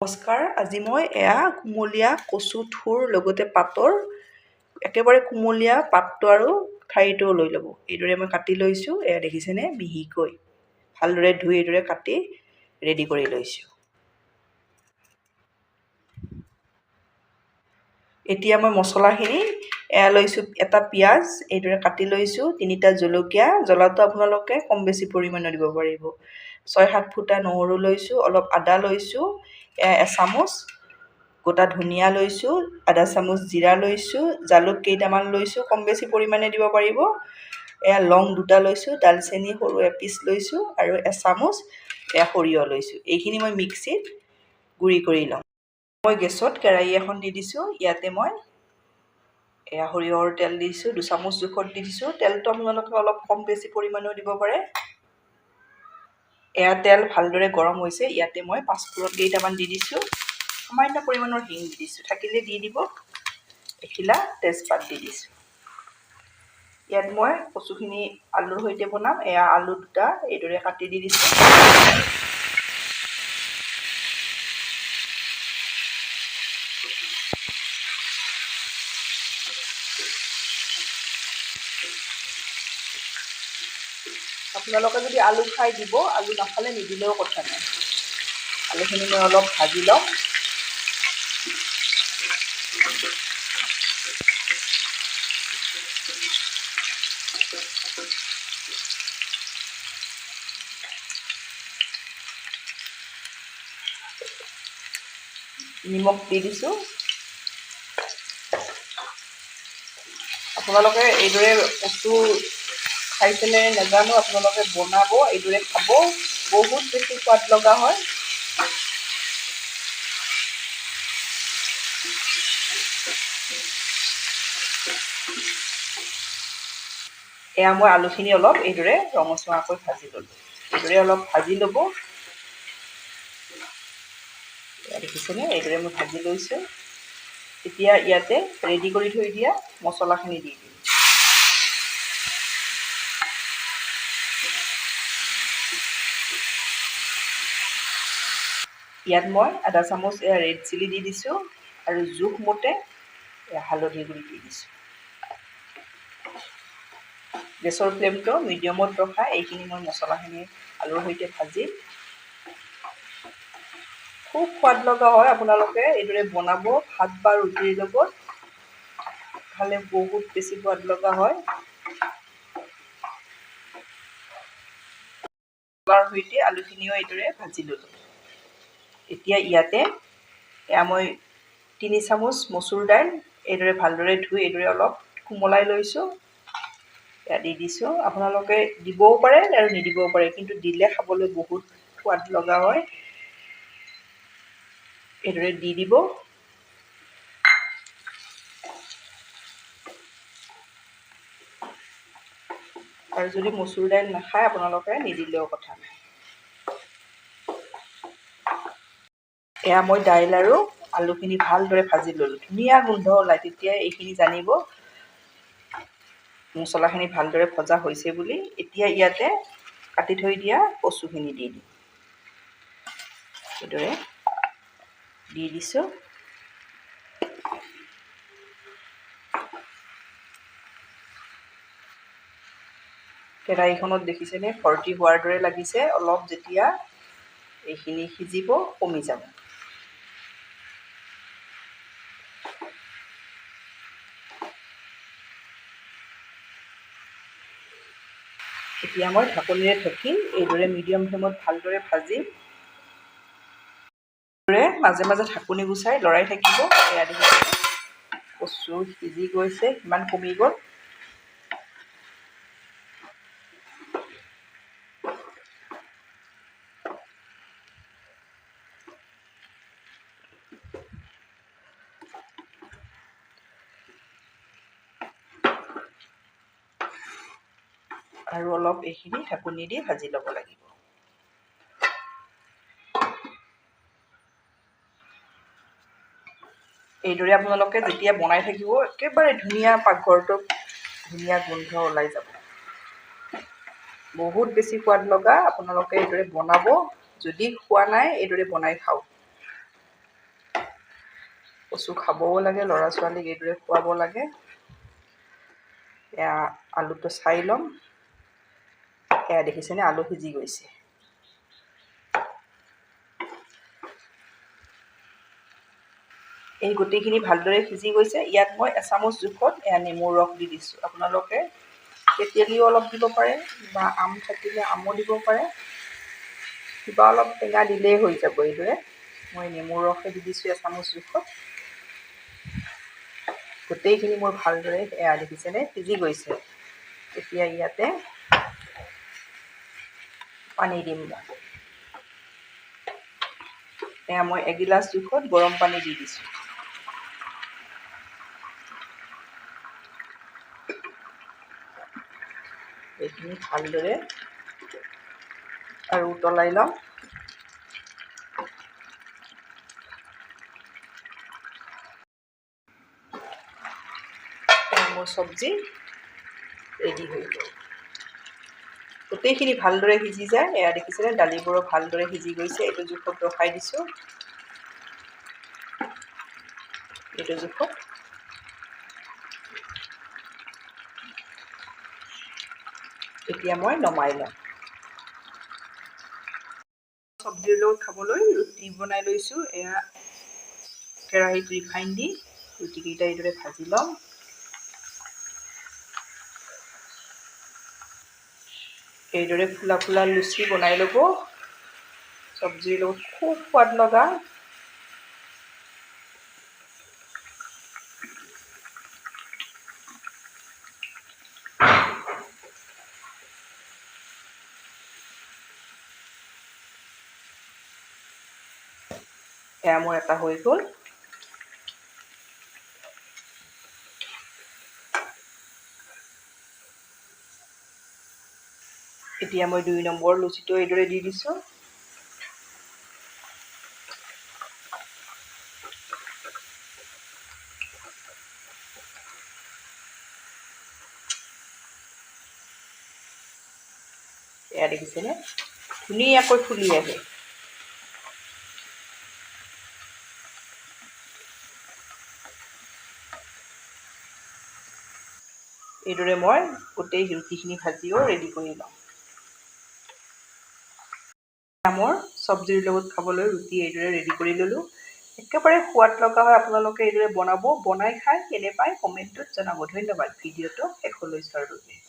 নমস্কাৰ, আজি মই কুমলীয়া কচু থুৰ লগতে পাতৰ একেবাৰে কুমলীয়া পাতটো আৰু ঠাৰিটো লৈ ল'ব। এইদৰে মই কাটি লৈছোঁ। দেখিছেনে মিহিকৈ ভালদৰে ধুই এইদৰে কাটি ৰেডি কৰি লৈছোঁ। এতিয়া মই মছলাখিনি লৈছোঁ। এটা পিঁয়াজ এইদৰে কাটি লৈছোঁ, 3টা জলকীয়া, জ্বলাটো আপোনালোকে কম বেছি পৰিমাণৰ দিব পাৰিব। 6-7 ফুটা নহৰু লৈছোঁ, অলপ আদা লৈছোঁ, এচামুচ গোটা ধনিয়া লৈছোঁ, আধা চামুচ জিৰা লৈছোঁ, জালুক কেইটামান লৈছোঁ, কম বেছি পৰিমাণে দিব পাৰিব। লং 2টা লৈছোঁ, দালচেনি সৰু এপিচ লৈছোঁ আৰু এচামুচ সৰিয়হ লৈছোঁ। এইখিনি মই মিক্সিত গুড়ি কৰি লওঁ। মই গেছত কেৰাহী এখন দি দিছোঁ। ইয়াতে মই সৰিয়হৰ তেল দিছোঁ, 2 চামুচ জোখত দি দিছোঁ। তেলটো আপোনালোকে অলপ কম বেছি পৰিমাণেও দিব পাৰে। তেল ভালদৰে গৰম হৈছে। ইয়াতে মই পাঁচফোৰণ কেইটামান দি দিছোঁ, সামান্য পৰিমাণৰ হিং দি দিছোঁ, থাকিলে দি দিব। এখিলা তেজপাত দি দিছোঁ। ইয়াত মই কচুখিনি আলুৰ সৈতে বনাম। আলু 2টা এইদৰে কাটি দি দিছোঁ। আপোনালোকে যদি আলু খাই দিব, আলু নাখালে নিদিলেও কথা নাই। আলুখিনি মই অলপ ভাজি লওঁ। নিমখ দি দিছোঁ। আপোনালোকে এইদৰে কচু খাইছেনে নাজানো, আপোনালোকে বনাব, এইদৰে খাব, বহুত বেছি সোৱাদ লগা হয়। মই আলুখিনি অলপ এইদৰে ৰঙচুৱাকৈ ভাজি ল'লোঁ। এইদৰে অলপ ভাজি ল'ব। দেখিছেনে, এইদৰে মই ভাজি লৈছোঁ। এতিয়া ইয়াতে ৰেডি কৰি থৈ দিয়া মছলাখিনি দি দিম। ইয়াত মই আধা চামুচ ৰেড চিলি দি দিছোঁ আৰু জোখমতে হালধি গুড়ি দি দিছোঁ। গেছৰ ফ্লেমটো মিডিয়ামত ৰখাই এইখিনি মই মছলাখিনি আলুৰ সৈতে ভাজিম। খুব সোৱাদ লগা হয়। আপোনালোকে এইদৰে বনাব, ভাত বা ৰুটিৰ লগত খালে বহুত বেছি সোৱাদ লগা হয়। মছলাৰ সৈতে আলুখিনিও এইদৰে ভাজি ল'লোঁ। এতিয়া ইয়াতে মই 3 চামুচ মচুৰ দাইল এইদৰে ভালদৰে ধুই এইদৰে অলপ কোমলাই লৈছোঁ। দি দিছোঁ। আপোনালোকে দিবও পাৰে আৰু নিদিবও পাৰে, কিন্তু দিলে খাবলৈ বহুত সোৱাদ লগা হয়। এইদৰে দি দিব। আৰু যদি মচুৰ দাইল নাখায়, আপোনালোকে নিদিলেও কথা নাই। মই দাইল আৰু আলুখিনি ভালদৰে ভাজি ল'লোঁ। ধুনীয়া গোন্ধ ওলায়, তেতিয়া এইখিনি জানিব মছলাখিনি ভালদৰে ভজা হৈছে বুলি। এতিয়া ইয়াতে কাটি থৈ দিয়া কচুখিনি দি দিম। এইদৰে দি দিছোঁ। কেৰাহীখনত দেখিছেনে ভৰ্তি হোৱাৰ দৰে লাগিছে। অলপ যেতিয়া এইখিনি সিজিব, কমি যাব। এতিয়া মই ঢাকনিৰে ঢাকি এইদৰে মিডিয়াম ফ্লেমত ভালদৰে ভাজিম। মাজে মাজে ঢাকনি গুচাই লৰাই থাকিব। দেখিছে কচু সিজি গৈছে, কিমান কমি গ'ল। আৰু অলপ এইখিনি ঢাকনি দি ভাজি ল'ব লাগিব। এইদৰে আপোনালোকে যেতিয়া বনাই থাকিব, একেবাৰে ধুনীয়া পাকঘৰটো ধুনীয়া গোন্ধ ওলাই যাব। বহুত বেছি সোৱাদ লগা। আপোনালোকে এইদৰে বনাব। যদি খোৱা নাই, এইদৰে বনাই খাওক। কচু খাবও লাগে, ল'ৰা ছোৱালীক এইদৰে খুৱাব লাগে। এয়া আলুটো চাই ল'ম। এয়া দেখিছেনে আলু সিজি গৈছে। এই গোটেইখিনি ভালদৰে সিজি গৈছে। ইয়াত মই এচামুচ জোখত এয়া নেমুৰ ৰস দি দিছোঁ। আপোনালোকে তেতেলীও অলপ দিব পাৰে বা আম থাকিলে আমো দিব পাৰে। কিবা অলপ টেঙা দিলেই হৈ যাব এইদৰে। মই নেমুৰ ৰসে দি দিছোঁ এচামুচ জোখত। গোটেইখিনি মোৰ ভালদৰে এয়া দেখিছেনে সিজি গৈছে। এতিয়া ইয়াতে পানী দিম মই। এয়া মই এগিলাচ জোখত গৰম পানী দি দিছোঁ। এইখিনি ভালদৰে আৰু উতলাই লওঁ। মোৰ চব্জি ৰেডি হৈ গ'ল। গোটেইখিনি ভালদৰে সিজি যায়। এয়া দেখিছেনে দালিবোৰো ভালদৰে সিজি গৈছে। এইটো জোখত ৰখাই দিছোঁ। এইটো জোখত এতিয়া মই নমাই লওঁ। চব্জিৰ লগত খাবলৈ ৰুটি বনাই লৈছোঁ। এয়া কেৰাহীত ৰিফাইন দি ৰুটিকেইটা এইদৰে ভাজি লওঁ। এইদৰে ফুলা ফুলা লুচি বনাই ল'ব। চব্জিৰ লগত খুব সোৱাদ লগা। এয়া মোৰ এটা হৈ গ'ল। এতিয়া মই 2 নম্বৰ লুচিটো এইদৰে দি দিছোঁ। এয়া দেখিছেনে ধুনীয়াকৈ ফুলি আহে। এইদৰে মই গোটেই ৰুটিখিনি ভাজিও ৰেডি কৰি লওঁ। মোৰ চব্জিৰ লগত খাবলৈ ৰুটি এইদৰে ৰেডি কৰি ল'লোঁ। একেবাৰে সোৱাদ লগা হয়। আপোনালোকে এইদৰে বনাব। বনাই খাই কেনে পায় কমেণ্টত জনাব। ধন্যবাদ ভিডিঅ'টো শেষলৈ চোৱাৰ বাবে।